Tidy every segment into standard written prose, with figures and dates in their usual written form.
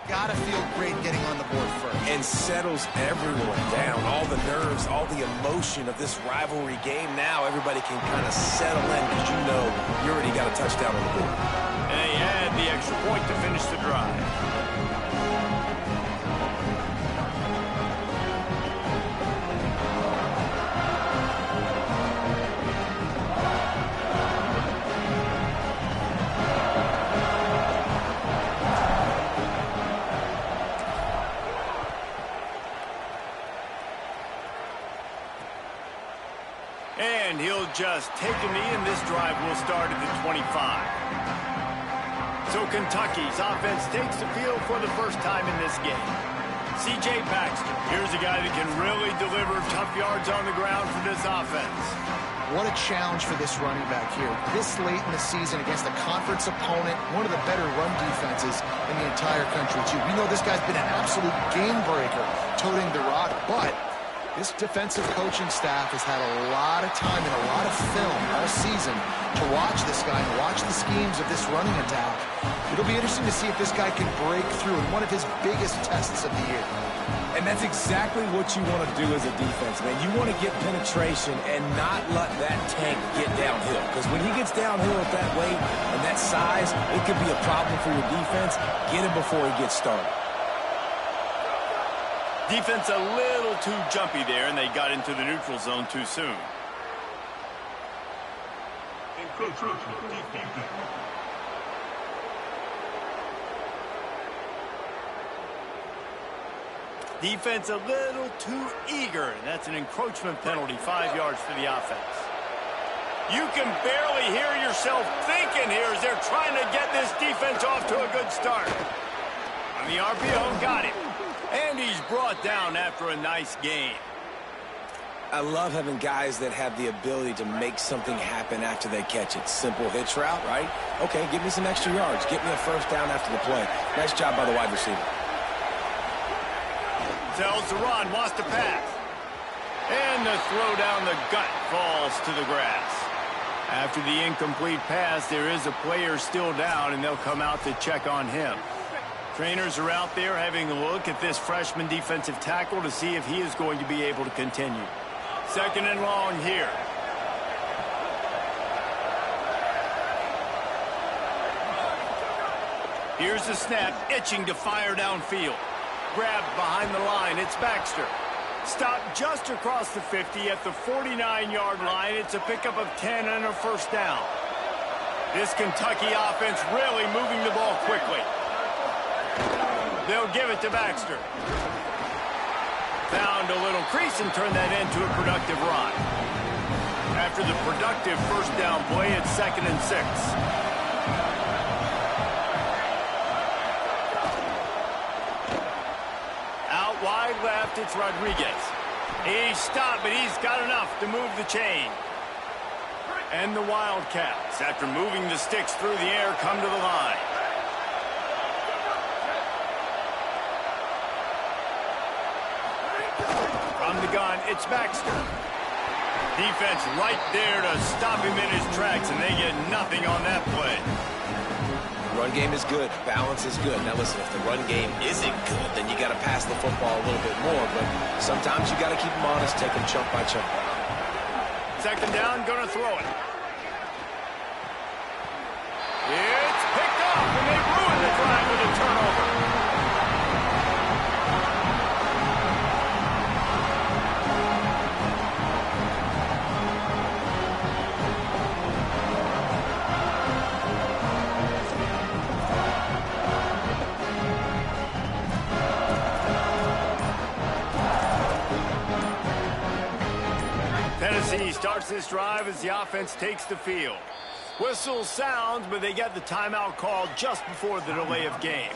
Gotta feel great getting on the board first. And settles everyone down. All the nerves, all the emotion of this rivalry game. Now everybody can kind of settle in because you know you already got a touchdown on the board. And they add the extra point to finish the drive. And he'll just take a knee, and this drive will start at the 25. So Kentucky's offense takes the field for the first time in this game. C.J. Baxter, here's a guy that can really deliver tough yards on the ground for this offense. What a challenge for this running back here. This late in the season against a conference opponent, one of the better run defenses in the entire country, too. We know this guy's been an absolute game breaker toting the rock, but this defensive coaching staff has had a lot of time and a lot of film all season to watch this guy and watch the schemes of this running attack. It'll be interesting to see if this guy can break through in one of his biggest tests of the year. And that's exactly what you want to do as a defense, man. You want to get penetration and not let that tank get downhill. Because when he gets downhill at that weight and that size, it could be a problem for your defense. Get him before he gets started. Defense a little too jumpy there, and they got into the neutral zone too soon. Defense a little too eager, and that's an encroachment penalty, 5 yards for the offense. You can barely hear yourself thinking here as they're trying to get this defense off to a good start. On the RPO, got him. And he's brought down after a nice gain. I love having guys that have the ability to make something happen after they catch it. Simple hitch route, right? Okay, give me some extra yards. Get me a first down after the play. Nice job by the wide receiver. Tells the run, wants to pass. And the throw down the gut falls to the grass. After the incomplete pass, there is a player still down, and they'll come out to check on him. Trainers are out there having a look at this freshman defensive tackle to see if he is going to be able to continue. Second and long here. Here's the snap, itching to fire downfield. Grabbed behind the line, it's Baxter. Stopped just across the 50 at the 49-yard line. It's a pickup of 10 and a first down. This Kentucky offense really moving the ball quickly. They'll give it to Baxter. Found a little crease and turned that into a productive run. After the productive first down play, it's 2nd and 6. Out wide left, it's Rodriguez. He stopped, but he's got enough to move the chain. And the Wildcats, after moving the sticks through the air, come to the line. From the gun, it's Baxter. Defense right there to stop him in his tracks, and they get nothing on that play. Run game is good. Balance is good. Now listen, if the run game isn't good, then you got to pass the football a little bit more. But sometimes you got to keep them honest, take them chunk by chunk. Second down, going to throw it. It's picked off, and they ruin the drive with a turnover. Tennessee starts this drive as the offense takes the field. Whistle sounds, but they get the timeout called just before the delay of game.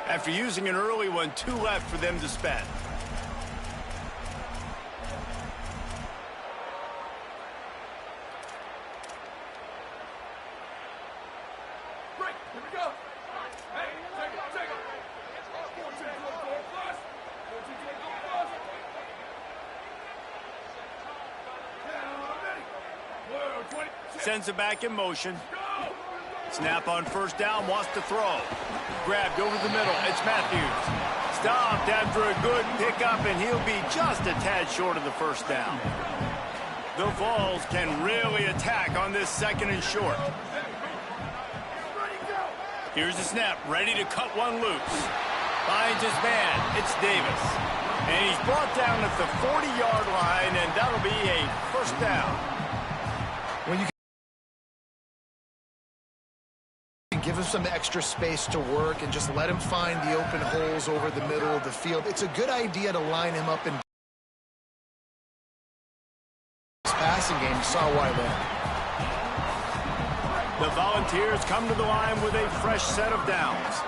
After using an early one, 2 left for them to spend. Break, here we go. Hey, take it. Sends it back in motion. Snap on first down, wants to throw. Grabbed over the middle, it's Matthews. Stopped after a good pickup, and he'll be just a tad short of the first down. The Vols can really attack on this second and short. Here's the snap, ready to cut one loose. Finds his man, it's Davis. And he's brought down at the 40-yard line, and that'll be a first down. When you can give him some extra space to work and just let him find the open holes over the middle of the field, it's a good idea to line him up in this passing game. You saw why there. The Volunteers come to the line with a fresh set of downs.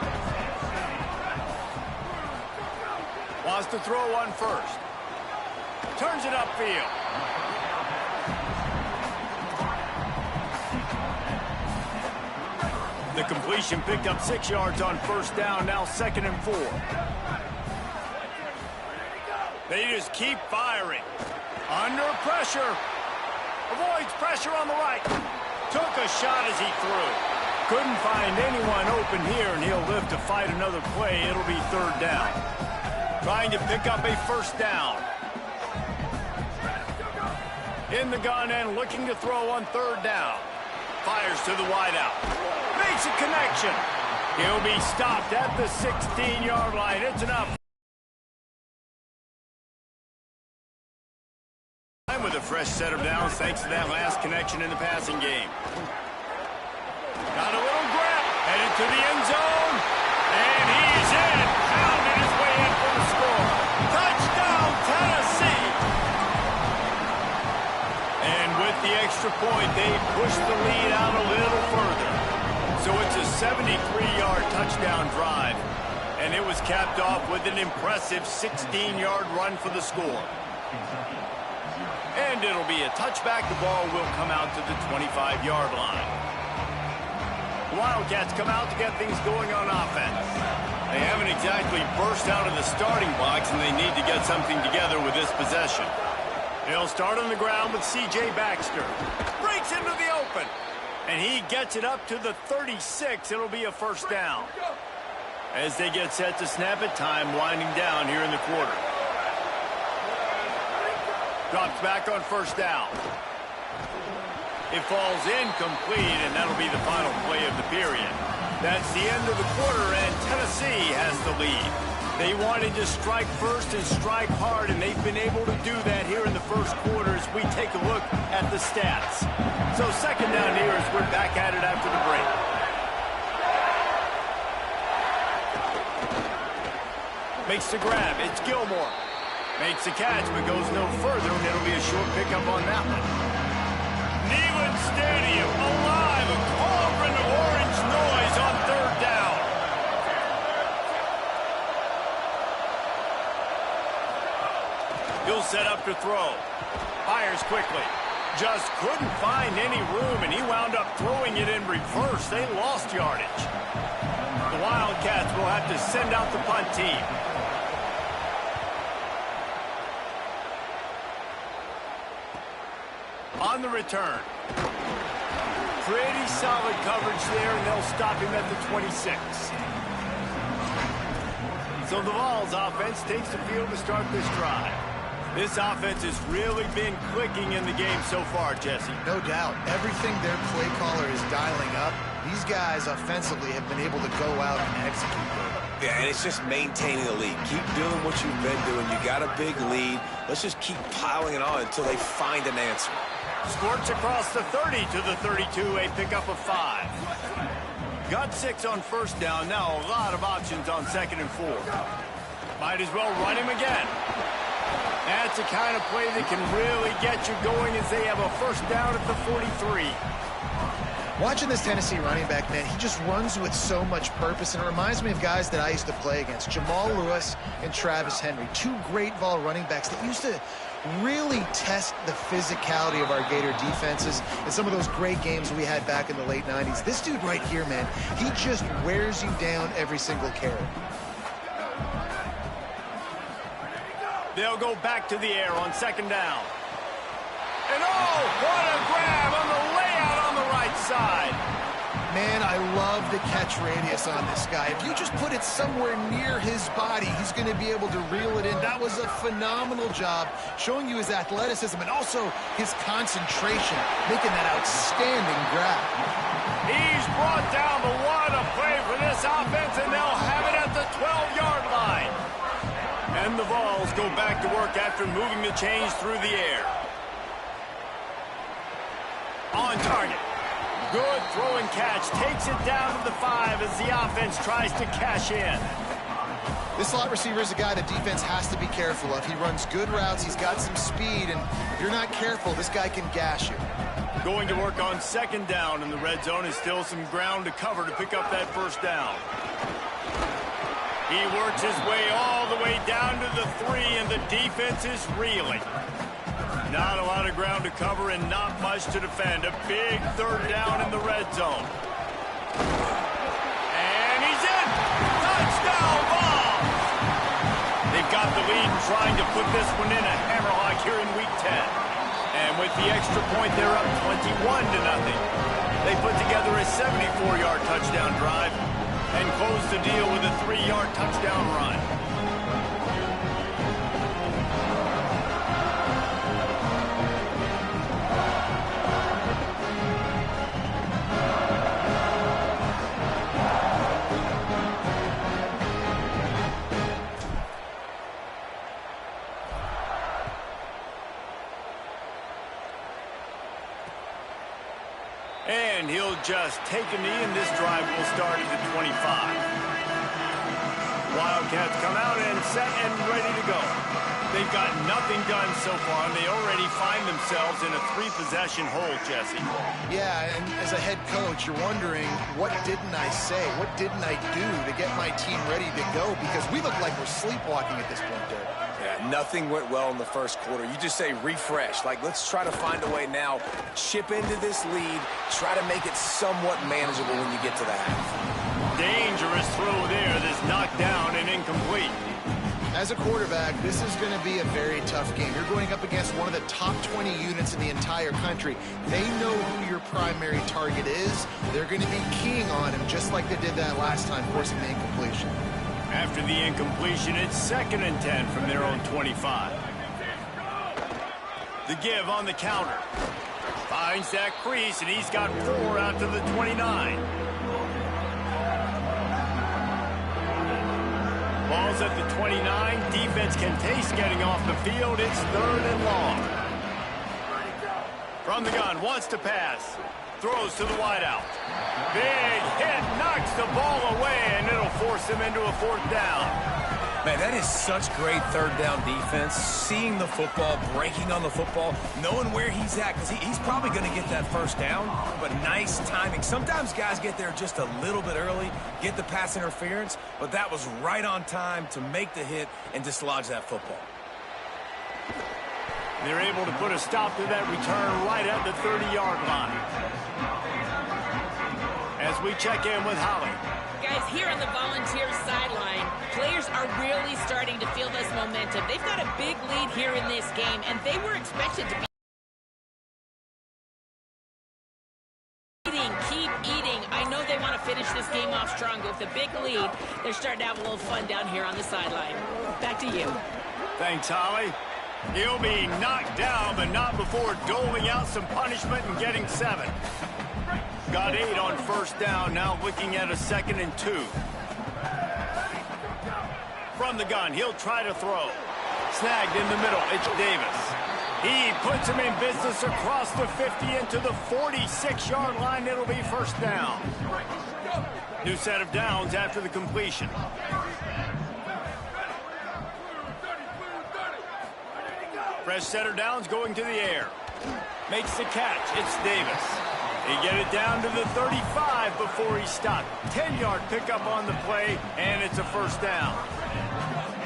Wants to throw one first. Turns it upfield. The completion picked up 6 yards on first down, now 2nd and 4. They just keep firing. Under pressure. Avoids pressure on the right. Took a shot as he threw. Couldn't find anyone open here, and he'll live to fight another play. It'll be 3rd down. Trying to pick up a first down. In the gun and looking to throw on 3rd down. Fires to the wideout. Makes a connection. He'll be stopped at the 16-yard line. It's enough. With a fresh set of downs thanks to that last connection in the passing game. Got a little grab. Headed to the end zone. And he's in. Pounded his way in for the score. Touchdown, Tennessee. And with the extra point, they push the lead out a little further. So it's a 73-yard touchdown drive. And it was capped off with an impressive 16-yard run for the score. And it'll be a touchback. The ball will come out to the 25-yard line. The Wildcats come out to get things going on offense. They haven't exactly burst out of the starting blocks, and they need to get something together with this possession. They'll start on the ground with C.J. Baxter. Breaks into the open. And he gets it up to the 36. It'll be a first down. As they get set to snap it, time winding down here in the quarter. Drops back on first down. It falls incomplete, and that'll be the final play of the period. That's the end of the quarter, and Tennessee has the lead. They wanted to strike first and strike hard, and they've been able to do that here in the first quarter as we take a look at the stats. So 2nd down here as we're back at it after the break. Makes the grab. It's Gilmore. Makes the catch, but goes no further, and it'll be a short pickup on that one. Neyland Stadium alive, a cauldron of orange noise on 3rd down. He'll set up to throw. Fires quickly. Just couldn't find any room, and he wound up throwing it in reverse. They lost yardage. The Wildcats will have to send out the punt team. On the return. Pretty solid coverage there, and they'll stop him at the 26. So the Vols offense takes the field to start this drive. This offense has really been clicking in the game so far, Jesse. No doubt. Everything their play caller is dialing up, these guys offensively have been able to go out and execute. Yeah, and it's just maintaining the lead. Keep doing what you've been doing. You got a big lead. Let's just keep piling it on until they find an answer. Squirts across the 30 to the 32, a pickup of 5. Got 6 on first down. Now a lot of options on 2nd and 4. Might as well run him again. That's the kind of play that can really get you going as they have a first down at the 43. Watching this Tennessee running back, man, he just runs with so much purpose, and it reminds me of guys that I used to play against, Jamal Lewis and Travis Henry, 2 great Vol running backs that used to really test the physicality of our Gator defenses in some of those great games we had back in the late 90s. This dude right here, man, he just wears you down every single carry. They'll go back to the air on 2nd down. And oh, what a grab on the layout on the right side. Man, I love the catch radius on this guy. If you just put it somewhere near his body, he's going to be able to reel it in. That was a phenomenal job, showing you his athleticism and also his concentration, making that outstanding grab. He's brought down the one of play for this offense, and they'll have it at the 12-yard line. And the Vols go back to work after moving the chains through the air. On target. Good throw and catch. Takes it down to the 5 as the offense tries to cash in. This slot receiver is a guy the defense has to be careful of. He runs good routes. He's got some speed, and if you're not careful, this guy can gash you. Going to work on second down in the red zone is still some ground to cover to pick up that first down. He works his way all the way down to the 3, and the defense is reeling. Not a lot of ground to cover and not much to defend. A big third down in the red zone. And he's in! Touchdown ball! They've got the lead and trying to put this one in a hammerlock here in Week 10. And with the extra point, they're up 21-0. They put together a 74-yard touchdown drive and close the deal with a 3-yard touchdown run. And he'll just take a knee, and this drive will start at the 25. Wildcats come out and set and ready to go. They've got nothing done so far, and they already find themselves in a 3-possession hole, Jesse. Yeah, and as a head coach, you're wondering, what didn't I say? What didn't I do to get my team ready to go? Because we look like we're sleepwalking at this point, Derek. Yeah, nothing went well in the first quarter. You just say refresh. Like, let's try to find a way now. Chip into this lead. Try to make it somewhat manageable when you get to the half. Dangerous throw there that's knocked down and incomplete. As a quarterback, this is going to be a very tough game. You're going up against one of the top 20 units in the entire country. They know who your primary target is. They're going to be keying on him just like they did that last time, forcing the incompletion. After the incompletion, it's 2nd and 10 from their own 25. The give on the counter. Finds that crease, and he's got 4 out to the 29. Ball's at the 29. Defense can taste getting off the field. It's 3rd and long. From the gun, wants to pass. Throws to the wideout. Big hit, knocks the ball away, and it'll force him into a 4th down. Man, that is such great third down defense. Seeing the football, breaking on the football, knowing where he's at, because he's probably going to get that first down, but nice timing. Sometimes guys get there just a little bit early, get the pass interference, but that was right on time to make the hit and dislodge that football. They're able to put a stop to that return right at the 30-yard line. As we check in with Holly. Guys, here on the Volunteers sideline, players are really starting to feel this momentum. They've got a big lead here in this game, and they were expected to be eating, keep eating. I know they want to finish this game off strong, but with a big lead, they're starting to have a little fun down here on the sideline. Back to you. Thanks, Holly. He'll be knocked down, but not before doling out some punishment and getting 7. Got 8 on first down, now looking at a 2nd and 2. From the gun, he'll try to throw. Snagged in the middle, it's Davis. He puts him in business across the 50 into the 46-yard line. It'll be first down. New set of downs after the completion. Fresh set of downs going to the air. Makes the catch, it's Davis. He get it down to the 35 before he stopped. 10-yard pickup on the play, and it's a first down.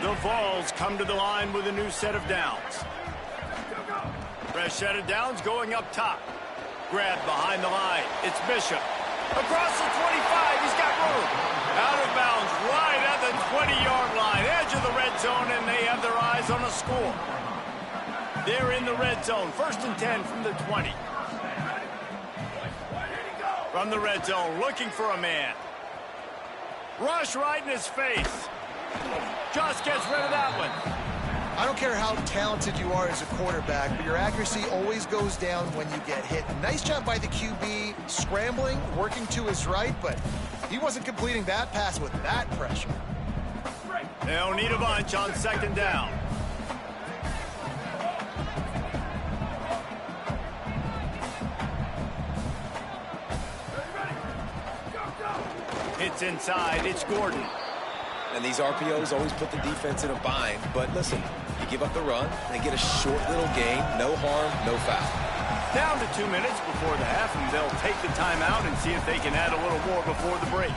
The Vols come to the line with a new set of downs. Fresh set of downs going up top. Grabbed behind the line. It's Bishop. Across the 25, he's got room. Out of bounds right at the 20-yard line. Edge of the red zone, and they have their eyes on a score. They're in the red zone. 1st and 10 from the 20. From the red zone, looking for a man. Rush right in his face. Just gets rid of that one. I don't care how talented you are as a quarterback, but your accuracy always goes down when you get hit. Nice job by the QB, scrambling, working to his right, but he wasn't completing that pass with that pressure. They'll need a bunch on second down. It's inside. It's Gordon. And these RPOs always put the defense in a bind. But listen, you give up the run, they get a short little gain, no harm, no foul. Down to 2 minutes before the half, and they'll take the timeout and see if they can add a little more before the break.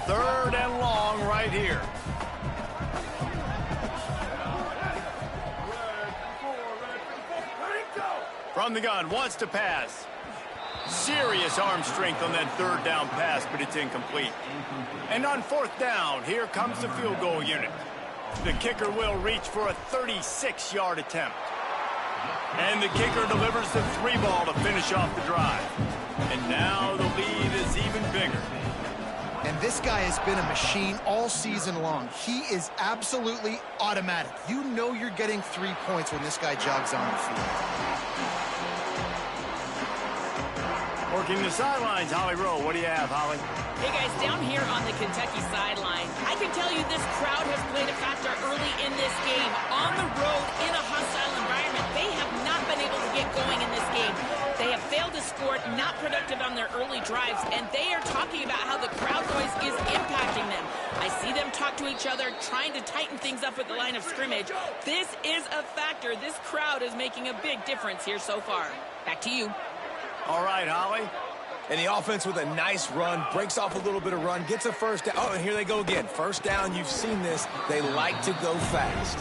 Third and long right here. From the gun, wants to pass. Serious arm strength on that third down pass, but it's incomplete. And on fourth down, here comes the field goal unit. The kicker will reach for a 36-yard attempt. And the kicker delivers the 3-ball to finish off the drive. And now the lead is even bigger. And this guy has been a machine all season long. He is absolutely automatic. You know you're getting 3 points when this guy jogs on the field. Working the sidelines, Holly Rowe. What do you have, Holly? Hey, guys, down here on the Kentucky sideline, I can tell you this crowd has played a factor early in this game. On the road, in a hostile environment, they have not been able to get going in this game. They have failed to score, not productive on their early drives, and they are talking about how the crowd noise is impacting them. I see them talk to each other, trying to tighten things up with the line of scrimmage. This is a factor. This crowd is making a big difference here so far. Back to you. All right, Holly. And the offense with a nice run, breaks off a little bit of run, gets a first down. Oh, and here they go again. First down, you've seen this. They like to go fast.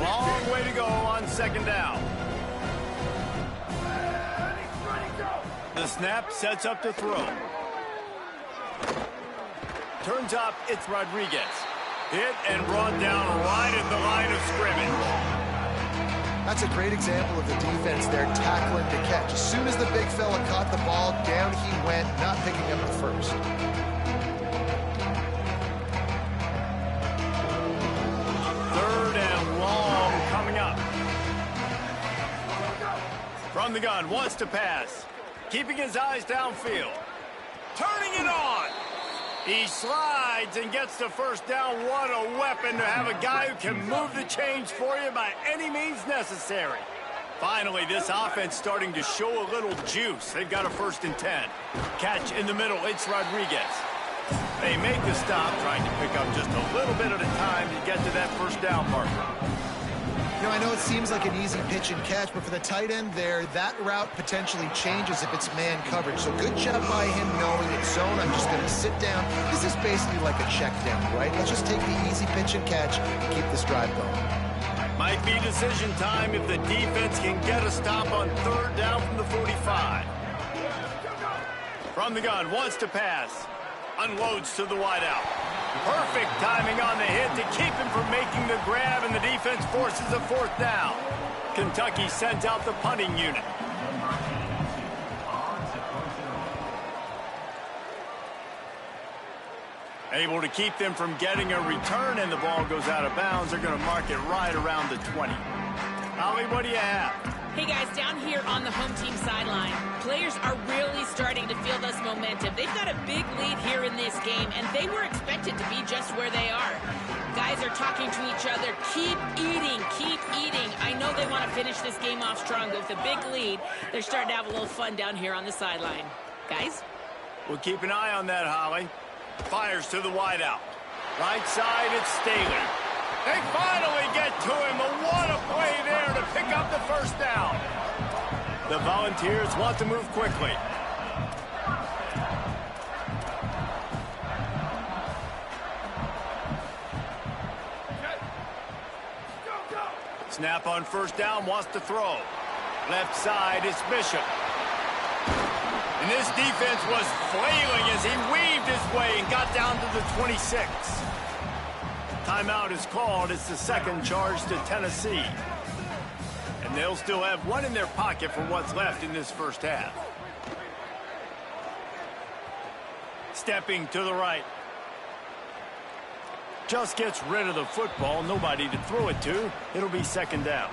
Long way to go on second down. The snap sets up the throw. Turns up, it's Rodriguez. Hit and brought down right at the line of scrimmage. That's a great example of the defense there tackling to catch. As soon as the big fella caught the ball, down he went, not picking up the first. Third and long coming up. From the gun, wants to pass. Keeping his eyes downfield. Turning it on. He slides and gets the first down. What a weapon to have a guy who can move the chains for you by any means necessary. Finally, this offense starting to show a little juice. They've got a 1st and 10. Catch in the middle. It's Rodriguez. They make the stop, trying to pick up just a little bit at a time to get to that first down marker. You know, I know it seems like an easy pitch and catch, but for the tight end there, that route potentially changes if it's man coverage. So good job by him knowing it's zone. I'm just going to sit down. This is basically like a check down, right? Let's just take the easy pitch and catch and keep this drive going. Might be decision time if the defense can get a stop on third down from the 45. From the gun, wants to pass. Unloads to the wideout. Perfect timing on the hit to keep him from making the grab, and the defense forces a 4th down. Kentucky sends out the punting unit. Able to keep them from getting a return, and the ball goes out of bounds. They're going to mark it right around the 20. Holly, what do you have? Hey, guys, down here on the home team sideline, players are really starting to feel this momentum. They've got a big lead here in this game, and they were expected to be just where they are. Guys are talking to each other. Keep eating, keep eating. I know they want to finish this game off strong, but with a big lead, they're starting to have a little fun down here on the sideline. Guys? We'll keep an eye on that, Holly. Fires to the wideout. Right side, it's Staley. They finally get to him. What a play there to pick up the first down. The Volunteers want to move quickly. Snap on first down, wants to throw. Left side, it's Bishop. And this defense was flailing as he weaved his way and got down to the 26. Timeout is called. It's the second charge to Tennessee. And they'll still have one in their pocket for what's left in this first half. Stepping to the right. Just gets rid of the football. Nobody to throw it to. It'll be second down.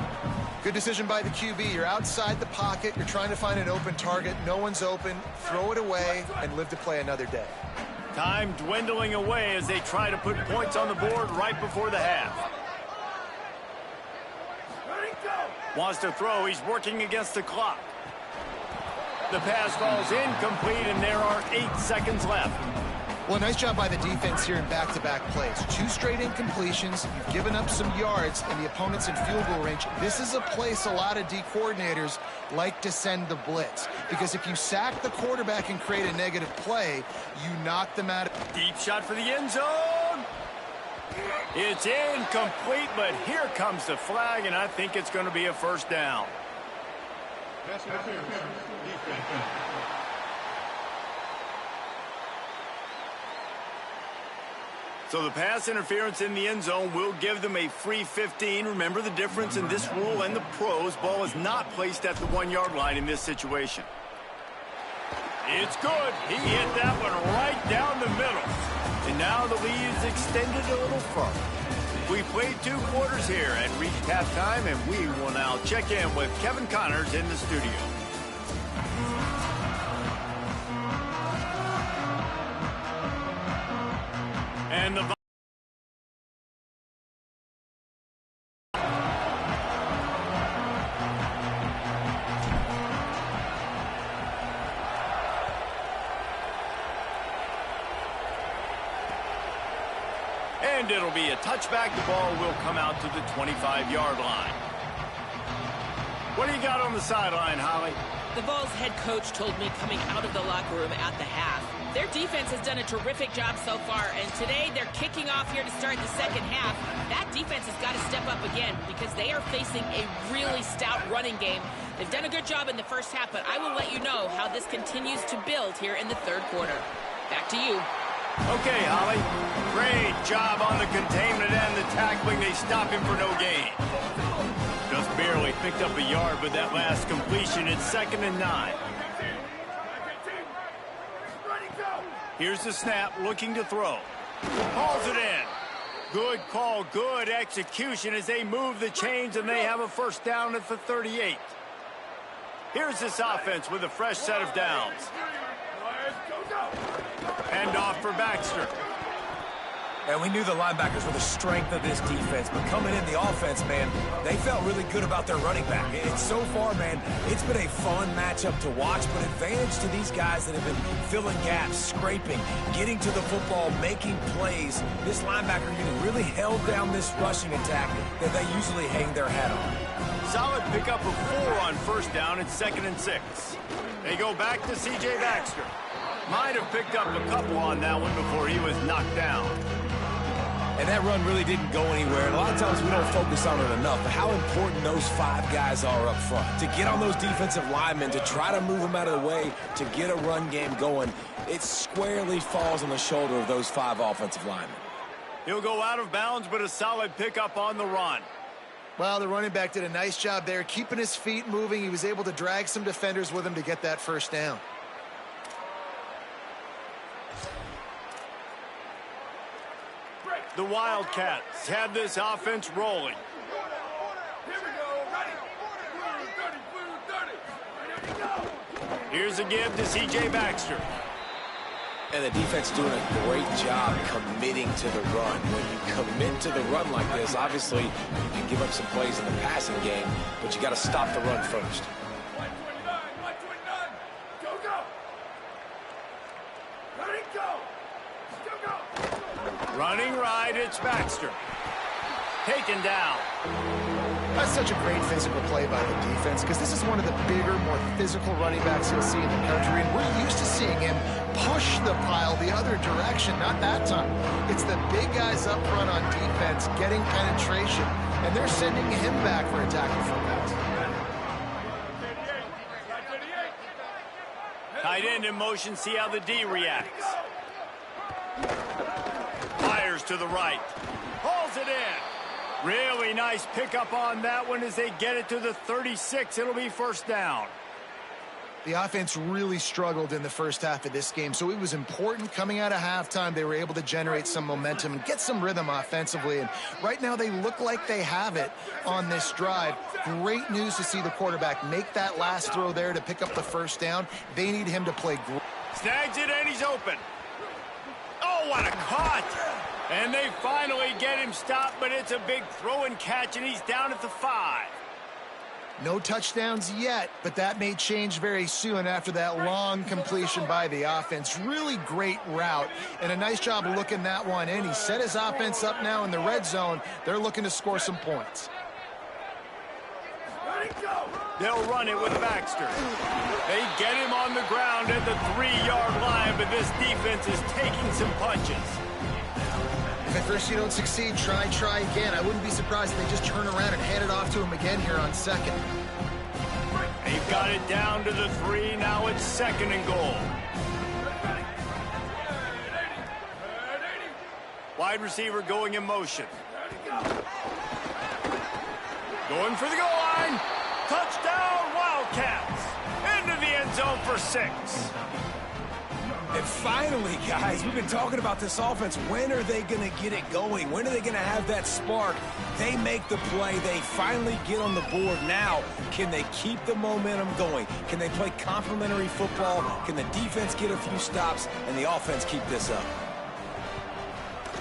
Good decision by the QB. You're outside the pocket. You're trying to find an open target. No one's open. Throw it away and live to play another day. Time dwindling away as they try to put points on the board right before the half. Wants to throw. He's working against the clock. The pass falls incomplete, and there are 8 seconds left. Well, nice job by the defense here in back-to-back plays. 2 straight incompletions. You've given up some yards, and the opponent's in field goal range. This is a place a lot of D coordinators like to send the blitz, because if you sack the quarterback and create a negative play, you knock them out. Deep shot for the end zone. It's incomplete, but here comes the flag, and I think it's going to be a first down. So the pass interference in the end zone will give them a free 15. Remember the difference in this rule and the pros. Ball is not placed at the 1-yard line in this situation. It's good. He hit that one right down the middle. And now the lead is extended a little further. We played 2 quarters here and reached halftime, and we will now check in with Kevin Connors in the studio. And the and it'll be a touchback. The ball will come out to the 25-yard line. What do you got on the sideline, Holly? The Vols head coach told me coming out of the locker room at the half, their defense has done a terrific job so far, and today they're kicking off here to start the second half. That defense has got to step up again because they are facing a really stout running game. They've done a good job in the first half, but I will let you know how this continues to build here in the third quarter. Back to you. Okay, Holly. Great job on the containment and the tackling. They stop him for no gain. Just barely picked up a yard with that last completion. It's 2nd and 9. Here's the snap, looking to throw. Hauls it in. Good call, good execution as they move the chains, and they have a first down at the 38. Here's this offense with a fresh set of downs. Hand off for Baxter. And we knew the linebackers were the strength of this defense, but coming in the offense, man, they felt really good about their running back. And so far, man, it's been a fun matchup to watch, but advantage to these guys that have been filling gaps, scraping, getting to the football, making plays. This linebacker unit really held down this rushing attack that they usually hang their hat on. Solid pickup of 4 on first down. It's 2nd and 6. They go back to C.J. Baxter. Might have picked up a couple on that one before he was knocked down. And that run really didn't go anywhere. And a lot of times we don't focus on it enough, but how important those 5 guys are up front. To get on those defensive linemen, to try to move them out of the way, to get a run game going, it squarely falls on the shoulder of those 5 offensive linemen. He'll go out of bounds, but a solid pickup on the run. Well, the running back did a nice job there, keeping his feet moving. He was able to drag some defenders with him to get that first down. The Wildcats have this offense rolling. Here we go. Ready. Blue 30. Ready to go. Here's a give to C.J. Baxter. And the defense doing a great job committing to the run. When you commit to the run like this, obviously you can give up some plays in the passing game, but you got to stop the run first. 129. Go, go. Ready, go. Still go. Running right, it's Baxter. Taken down. That's such a great physical play by the defense because this is one of the bigger, more physical running backs you'll see in the country, and we're used to seeing him push the pile the other direction. Not that time. It's the big guys up front on defense getting penetration, and they're sending him back for a tackle for a pass. Tight end in motion, see how the D reacts. Fires to the right. Pulls it in. Really nice pickup on that one as they get it to the 36. It'll be first down. The offense really struggled in the first half of this game, so it was important coming out of halftime. They were able to generate some momentum and get some rhythm offensively, and right now they look like they have it on this drive. Great news to see the quarterback make that last throw there to pick up the first down. They need him to play great. Snags it and he's open. Oh, what a cut! And they finally get him stopped, but it's a big throw and catch, and he's down at the 5. No touchdowns yet, but that may change very soon after that long completion by the offense. Really great route, and a nice job of looking that one in. He set his offense up now in the red zone. They're looking to score some points. They'll run it with Baxter. They get him on the ground at the 3-yard line, but this defense is taking some punches. If at first you don't succeed, try again. I wouldn't be surprised if they just turn around and hand it off to him again here on second. They've got it down to the 3. Now it's second and goal. Wide receiver going in motion. Going for the goal line. Touchdown, Wildcats. Into the end zone for 6. And finally, guys, we've been talking about this offense. When are they going to get it going? When are they going to have that spark? They make the play. They finally get on the board. Now, can they keep the momentum going? Can they play complementary football? Can the defense get a few stops and the offense keep this up?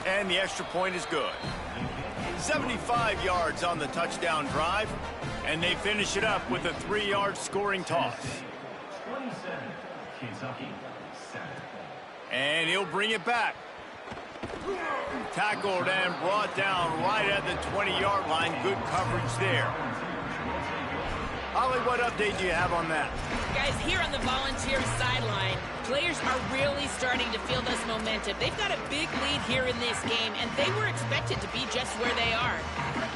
And the extra point is good. 75 yards on the touchdown drive, and they finish it up with a 3-yard scoring toss. 27, Kentucky. And he'll bring it back. Tackled and brought down right at the 20-yard line. Good coverage there. Holly, what update do you have on that? Guys, here on the Volunteer sideline, players are really starting to feel this momentum. They've got a big lead here in this game, and they were expected to be just where they are.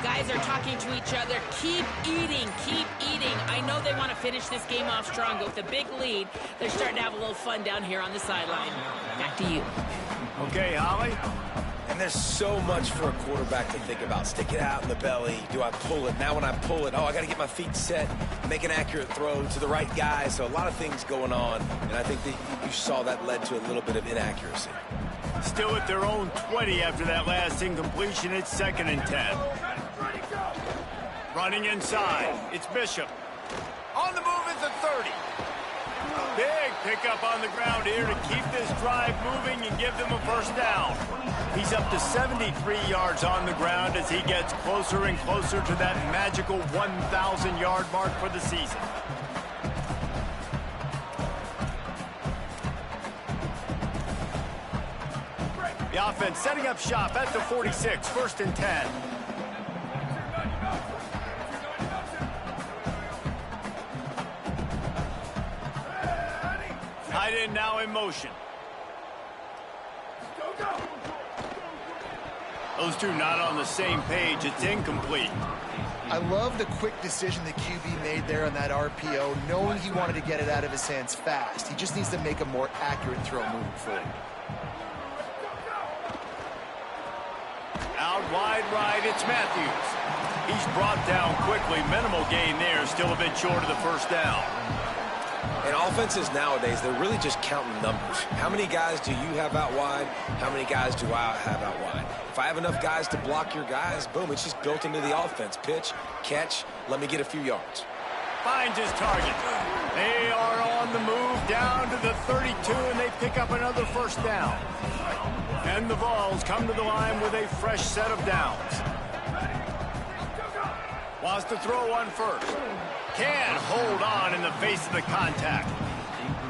Guys are talking to each other. Keep eating, keep eating. I know they want to finish this game off strong, but with a big lead, they're starting to have a little fun down here on the sideline. Back to you. Okay, Holly. And there's so much for a quarterback to think about. Stick it out in the belly. Do I pull it? Now when I pull it, I got to get my feet set, make an accurate throw to the right guy. So a lot of things going on, and I think that you saw that led to a little bit of inaccuracy. Still at their own 20 after that last incompletion. It's second and 10. Running inside. It's Bishop. On the move at the 30. Big pickup on the ground here to keep this drive moving and give them a first down. He's up to 73 yards on the ground as he gets closer and closer to that magical 1,000-yard mark for the season. The offense setting up shop at the 46, first and 10. Tight end now in motion. Those two not on the same page. It's incomplete. I love the quick decision the QB made there on that RPO, knowing he wanted to get it out of his hands fast. He just needs to make a more accurate throw moving forward. Out wide right, it's Matthews. He's brought down quickly. Minimal gain there, still a bit short of the first down. And offenses nowadays, they're really just counting numbers. How many guys do you have out wide? How many guys do I have out wide? If I have enough guys to block your guys, boom, it's just built into the offense. Pitch, catch, let me get a few yards. Finds his target. They are on the move down to the 32, and they pick up another first down. And the Vols come to the line with a fresh set of downs. Wants to throw one first. Can't hold on in the face of the contact.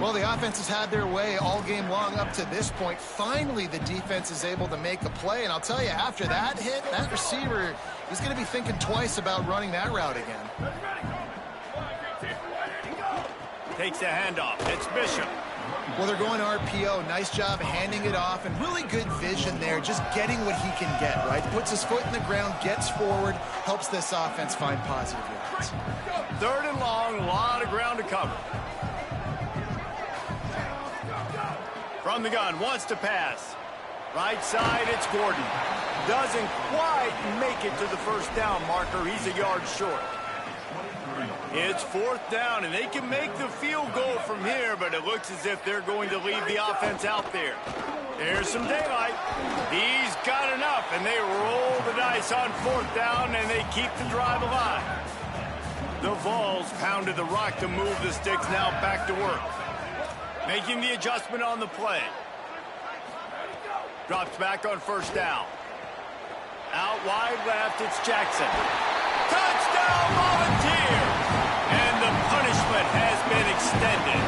Well, the offense has had their way all game long up to this point. Finally, the defense is able to make a play. And I'll tell you, after that hit, that receiver is going to be thinking twice about running that route again. Takes the handoff. It's Bishop. Well, they're going RPO. Nice job handing it off, and really good vision there, just getting what he can get, right? Puts his foot in the ground, gets forward, helps this offense find positive yards. Third and long, a lot of ground to cover. From the gun, wants to pass. Right side, it's Gordon. Doesn't quite make it to the first down marker. He's a yard short. It's 4th down, and they can make the field goal from here, but it looks as if they're going to leave the offense out there. There's some daylight. He's got enough, and they roll the dice on 4th down, and they keep the drive alive. The Vols pounded the rock to move the sticks, now back to work. Making the adjustment on the play. Drops back on 1st down. Out wide left, it's Jackson. Touchdown, Volunteer! And the punishment has been extended.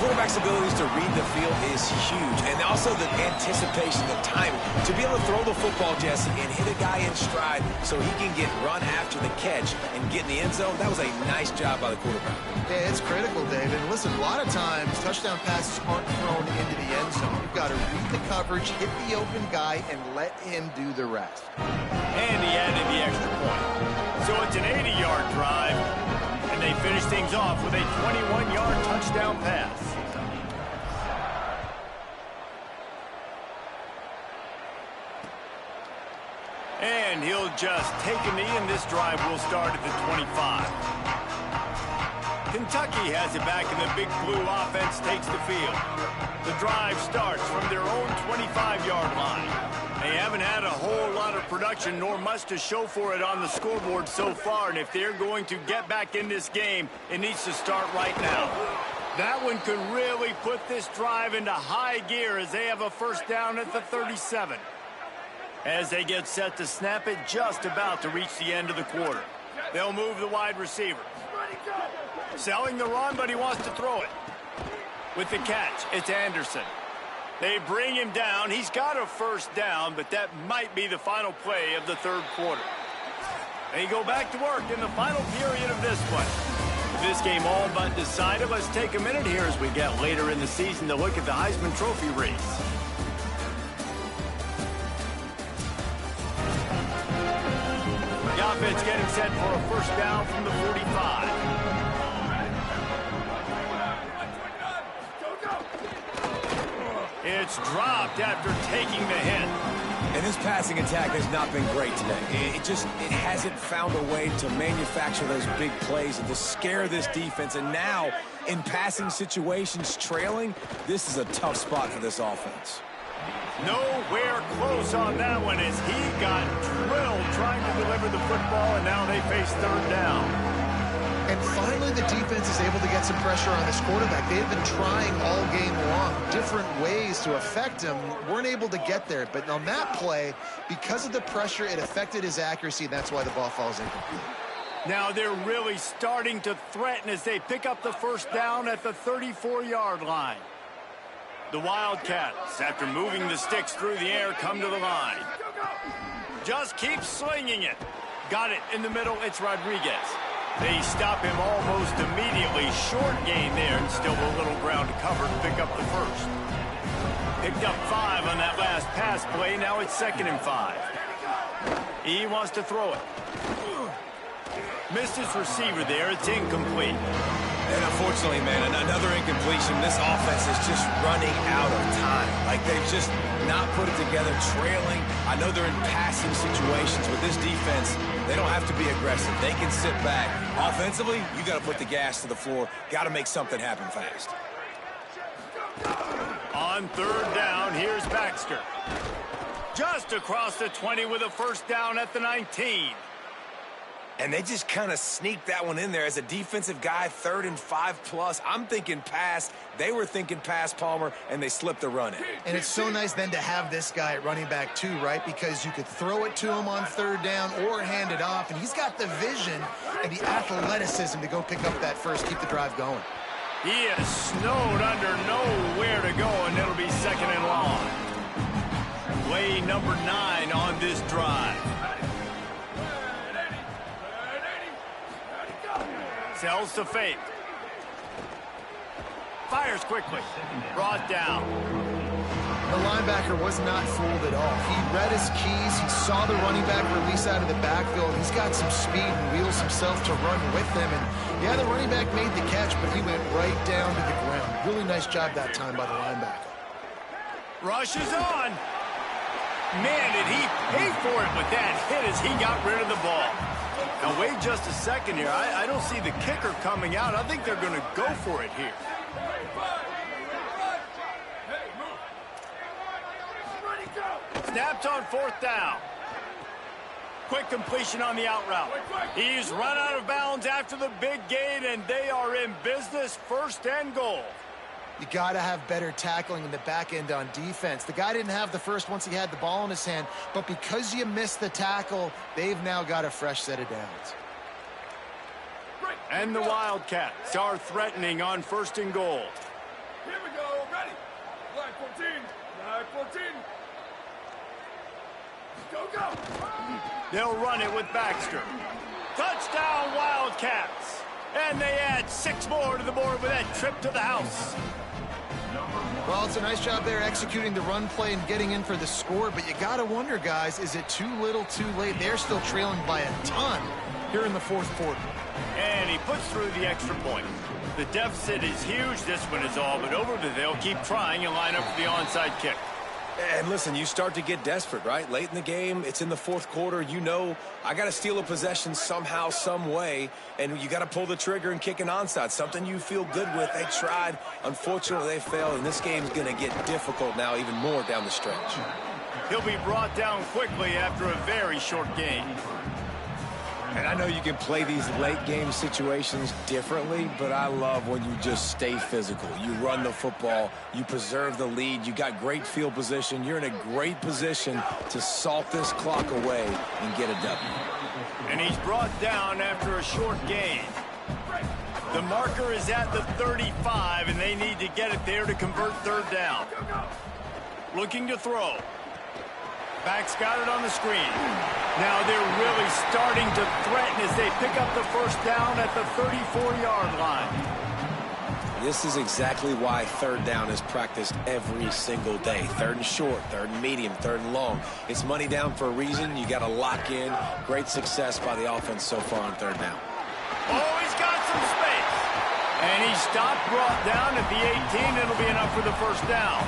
Quarterback's abilities to read the field is huge, and also the anticipation, the timing. To be able to throw the football, Jesse, and hit a guy in stride so he can get run after the catch and get in the end zone, that was a nice job by the quarterback. Yeah, it's critical, David. Listen, a lot of times, touchdown passes aren't thrown into the end zone. You've got to read the coverage, hit the open guy, and let him do the rest. And he added the extra point. So it's an 80-yard drive, and they finish things off with a 21-yard touchdown pass. And he'll just take a knee, and this drive will start at the 25. Kentucky has it back, and the Big Blue offense takes the field. The drive starts from their own 25-yard line. They haven't had a whole lot of production, nor much to show for it on the scoreboard so far, and if they're going to get back in this game, it needs to start right now. That one could really put this drive into high gear as they have a 1st down at the 37. As they get set to snap it, just about to reach the end of the quarter. They'll move the wide receiver. Selling the run, but he wants to throw it. With the catch, it's Anderson. They bring him down. He's got a 1st down, but that might be the final play of the 3rd quarter. They go back to work in the final period of this one. With this game all but decided, let's take a minute here as we get later in the season to look at the Heisman Trophy race. The offense getting set for a 1st down from the 45. It's dropped after taking the hit. And this passing attack has not been great today. It hasn't found a way to manufacture those big plays and to scare this defense. And now, in passing situations, trailing, this is a tough spot for this offense. Nowhere close on that one as he got drilled trying to deliver the football, and now they face 3rd down. And finally, the defense is able to get some pressure on this quarterback. They have been trying all game long, different ways to affect him. Weren't able to get there. But on that play, because of the pressure, it affected his accuracy, and that's why the ball falls incomplete. Now they're really starting to threaten as they pick up the 1st down at the 34-yard line. The Wildcats, after moving the sticks through the air, come to the line. Just keep slinging it. Got it in the middle. It's Rodriguez. They stop him almost immediately. Short gain there, and still a little ground to cover to pick up the 1st. Picked up 5 on that last pass play. Now it's 2nd and 5. He wants to throw it. Missed his receiver there. It's incomplete. And unfortunately, man, another incompletion. This offense is just running out of time. Like, they've just not put it together, trailing. I know they're in passing situations. With this defense, they don't have to be aggressive. They can sit back. Offensively, you got to put the gas to the floor. Got to make something happen fast. On 3rd down, here's Baxter. Just across the 20 with a 1st down at the 19. And they just kind of sneaked that one in there as a defensive guy, 3rd and 5+. I'm thinking pass. They were thinking pass, Palmer, and they slipped the run in. And it's so nice then to have this guy at running back too, right? Because you could throw it to him on 3rd down or hand it off, and he's got the vision and the athleticism to go pick up that 1st, keep the drive going. He is snowed under, nowhere to go, and it'll be 2nd and long. Play number 9 on this drive. Sells to fake. Fires quickly. Brought down. The linebacker was not fooled at all. He read his keys. He saw the running back release out of the backfield. He's got some speed and wheels himself to run with them. And, yeah, the running back made the catch, but he went right down to the ground. Really nice job that time by the linebacker. Rush is on. Man, did he pay for it with that hit as he got rid of the ball. Now, wait just a second here. I don't see the kicker coming out. I think they're going to go for it here. Snapped on 4th down. Quick completion on the out route. He's run out of bounds after the big gain, and they are in business, 1st and goal. You got to have better tackling in the back end on defense. The guy didn't have the first once he had the ball in his hand, but because you missed the tackle, they've now got a fresh set of downs. And the Wildcats are threatening on 1st and goal. Here we go, ready. Flag 14, flag 14. Go, go. They'll run it with Baxter. Touchdown, Wildcats. And they add 6 more to the board with that trip to the house. Well, it's a nice job there executing the run play and getting in for the score, but you got to wonder, guys, is it too little too late? They're still trailing by a ton here in the 4th quarter. And he puts through the extra point. The deficit is huge. This one is all but over, but they'll keep trying and line up for the onside kick. And listen, you start to get desperate, right? Late in the game, it's in the 4th quarter. You know, I got to steal a possession somehow, some way, and you got to pull the trigger and kick an onside, something you feel good with. They tried. Unfortunately, they failed, and this game's going to get difficult now, even more down the stretch. He'll be brought down quickly after a very short game. And I know you can play these late game situations differently, but I love when you just stay physical. You run the football, you preserve the lead, you got great field position, you're in a great position to salt this clock away and get a W. And he's brought down after a short gain. The marker is at the 35, and they need to get it there to convert 3rd down. Looking to throw. Back's got it on the screen. Now they're really starting to threaten as they pick up the 1st down at the 34-yard line. This is exactly why 3rd down is practiced every single day. 3rd and short, 3rd and medium, 3rd and long. It's money down for a reason. You got to lock in. Great success by the offense so far on 3rd down. Oh, he's got some space. And he stopped, brought down at the 18. It'll be enough for the 1st down.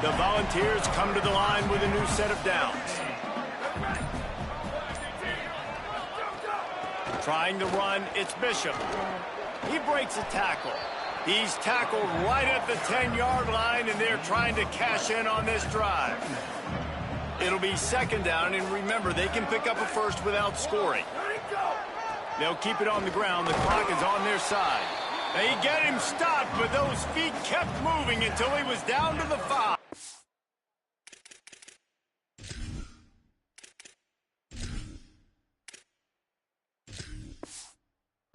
The Volunteers come to the line with a new set of downs. Trying to run, it's Bishop. He breaks a tackle. He's tackled right at the 10-yard line, and they're trying to cash in on this drive. It'll be 2nd down, and remember, they can pick up a 1st without scoring. They'll keep it on the ground. The clock is on their side. They get him stopped, but those feet kept moving until he was down to the 5.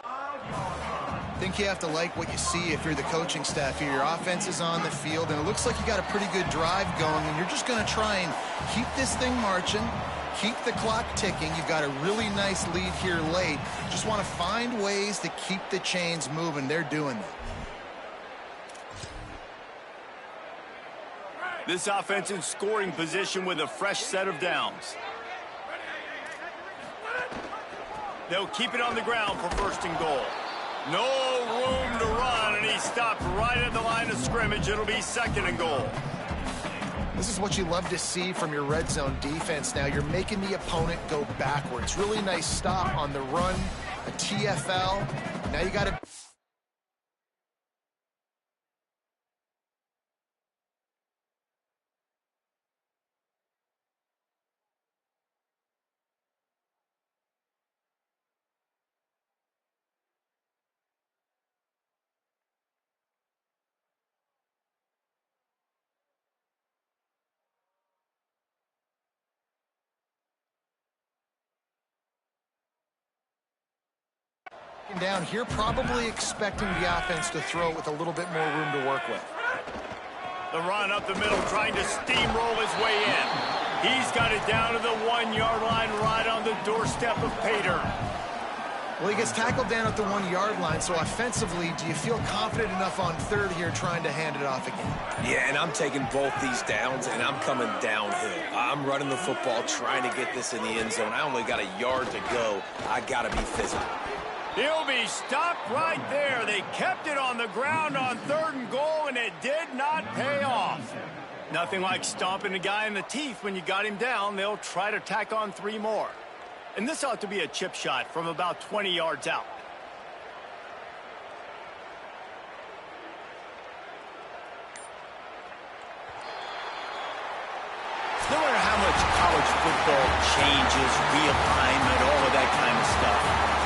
I think you have to like what you see if you're the coaching staff here. Your offense is on the field, and it looks like you got a pretty good drive going, and you're just going to try and keep this thing marching, keep the clock ticking. You've got a really nice lead here late. Just want to find ways to keep the chains moving. They're doing that. This offense in scoring position with a fresh set of downs. They'll keep it on the ground for 1st and goal. No room to run, and he stopped right at the line of scrimmage. It'll be 2nd and goal. This is what you love to see from your red zone defense now. You're making the opponent go backwards. Really nice stop on the run, a TFL. Now you got to... down here, probably expecting the offense to throw with a little bit more room to work with. The run up the middle, trying to steamroll his way in. He's got it down to the 1-yard line, right on the doorstep of Pater. Well, he gets tackled down at the 1-yard line, so offensively, do you feel confident enough on third here trying to hand it off again? Yeah, and I'm taking both these downs, and I'm coming downhill. I'm running the football, trying to get this in the end zone. I only got a yard to go. I got to be physical. He'll be stopped right there. They kept it on the ground on 3rd and goal, and it did not pay off. Nothing like stomping a guy in the teeth when you got him down. They'll try to tack on 3 more. And this ought to be a chip shot from about 20 yards out. No matter how much college football changes, realignment, all of that kind of stuff,